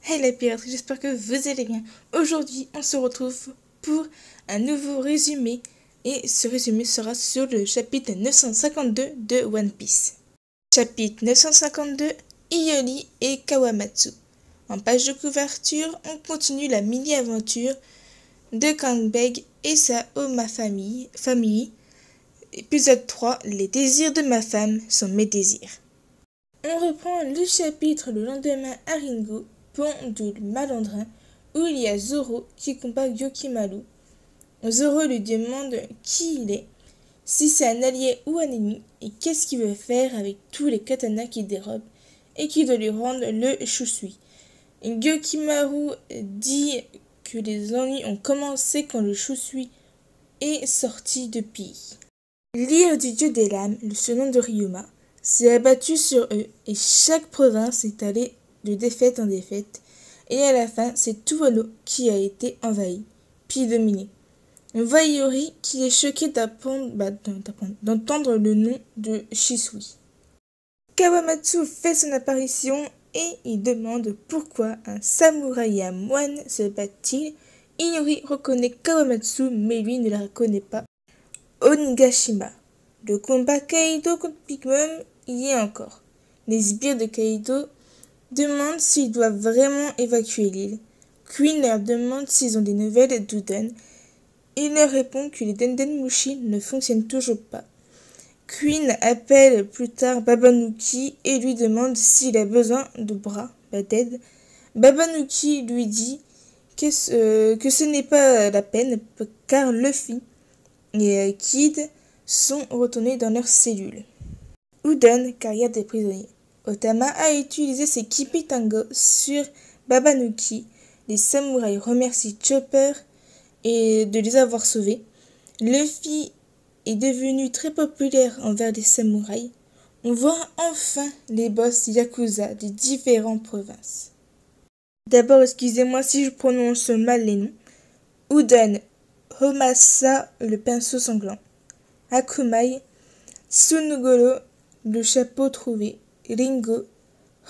Hey les pirates, j'espère que vous allez bien. Aujourd'hui, on se retrouve pour un nouveau résumé. Et ce résumé sera sur le chapitre 952 de One Piece. Chapitre 952, Iori et Kawamatsu. En page de couverture, on continue la mini-aventure de Kanbeg et sa Oma famille. Épisode 3, les désirs de ma femme sont mes désirs. On reprend le chapitre le lendemain à Ringo, pont du Malandrin, où il y a Zoro qui combat Gyokimaru. Zoro lui demande qui il est, si c'est un allié ou un ennemi, et qu'est-ce qu'il veut faire avec tous les katanas qu'il dérobe, et qui doit lui rendre le chusui. Gyokimaru dit que les ennuis ont commencé quand le chusui est sorti de pays. L'ire du dieu des lames, le surnom de Ryuma, s'est abattu sur eux, et chaque province est allée de défaite en défaite, et à la fin, c'est tout Wano qui a été envahi, puis dominé. On voit Iori qui est choqué d'entendre le nom de Shisui. Kawamatsu fait son apparition et il demande pourquoi un samouraï et un moine se battent-ils. Iori reconnaît Kawamatsu mais lui ne la reconnaît pas. Onigashima. Le combat Kaido contre Big Mom y est encore. Les sbires de Kaido demandent s'ils doivent vraiment évacuer l'île. Queen leur demande s'ils ont des nouvelles d'Uden. Il leur répond que les Dendenmushi ne fonctionnent toujours pas. Queen appelle plus tard Babanuki et lui demande s'il a besoin de bras, d'aide. Babanuki lui dit que ce n'est pas la peine car Luffy et Kid sont retournés dans leurs cellules. Uden, carrière des prisonniers. Otama a utilisé ses Kipi-Tango sur Babanuki. Les samouraïs remercient Chopper et de les avoir sauvés. Luffy est devenu très populaire envers les samouraïs. On voit enfin les boss Yakuza des différentes provinces. D'abord, excusez-moi si je prononce mal les noms. Uden, Homasa, le pinceau sanglant. Akumai, Sunugoro, le chapeau trouvé. Ringo,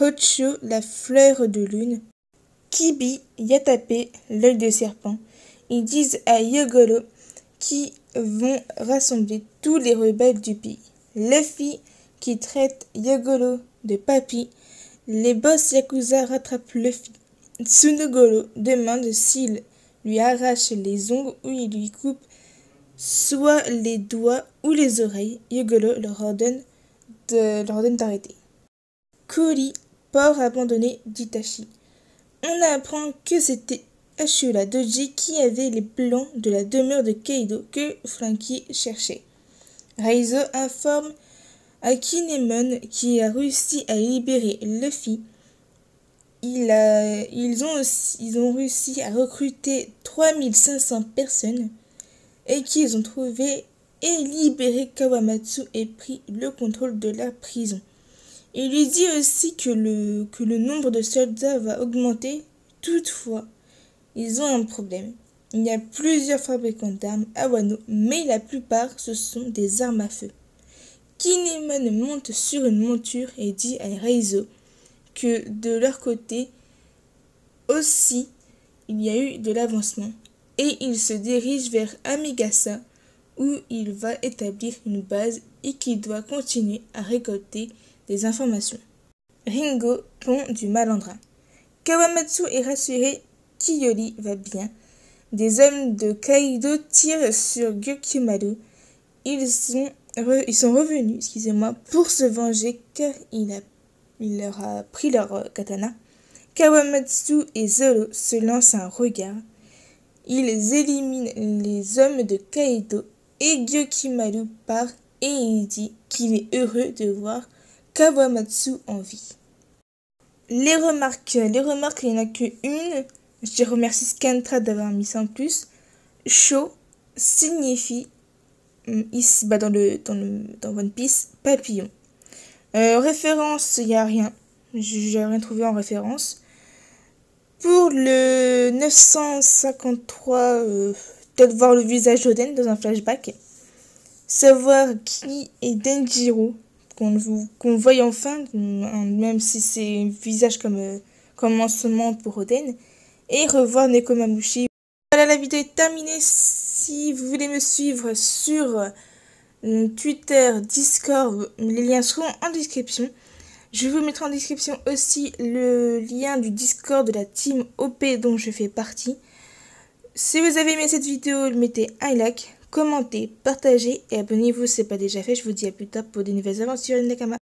Hocho, la fleur de lune. Kibi, Yatape, l'œil de serpent. Ils disent à Yogoro qui vont rassembler tous les rebelles du pays. Luffy qui traite Yogoro de papy. Les boss Yakuza rattrapent Luffy. Tsunogoro demande s'il lui arrache les ongles ou il lui coupe soit les doigts ou les oreilles. Yogoro leur ordonne d'arrêter. Kuri, port abandonné d'Itachi. On apprend que c'était Ashura Doji qui avait les plans de la demeure de Kaido que Franky cherchait. Raizo informe Akinemon qui a réussi à libérer Luffy. Ils ont réussi à recruter 3500 personnes et qu'ils ont trouvé et libéré Kawamatsu et pris le contrôle de la prison. Il lui dit aussi que le nombre de soldats va augmenter. Toutefois, ils ont un problème. Il y a plusieurs fabricants d'armes à Wano, mais la plupart ce sont des armes à feu. Kinemon monte sur une monture et dit à Reizo que de leur côté aussi il y a eu de l'avancement et il se dirige vers Amigasa où il va établir une base et qu'il doit continuer à récolter des informations. Ringo, pont du Malandrin. Kawamatsu est rassuré qu'Iori va bien. Des hommes de Kaido tirent sur Gyokimaru. Ils sont revenus pour se venger car il leur a pris leur katana. Kawamatsu et Zoro se lancent un regard. Ils éliminent les hommes de Kaido et Gyokimaru part et il dit qu'il est heureux de voir Kawamatsu en vie. Les remarques, il n'y en a qu'une. Je remercie Scantra d'avoir mis ça en plus. Sho signifie ici dans One Piece papillon. Référence, il n'y a rien. J'ai rien trouvé en référence. Pour le 953, peut-être voir le visage d'Oden dans un flashback. Savoir qui est Denjiro, qu'on voie enfin, même si c'est un visage comme commencement pour Oden. Et revoir Nekomamushi. Voilà, la vidéo est terminée. Si vous voulez me suivre sur Twitter, Discord, les liens seront en description. Je vous mettrai en description aussi le lien du Discord de la team OP dont je fais partie. Si vous avez aimé cette vidéo, mettez un like, commentez, partagez et abonnez-vous si ce n'est pas déjà fait. Je vous dis à plus tard pour de nouvelles aventures Nakama.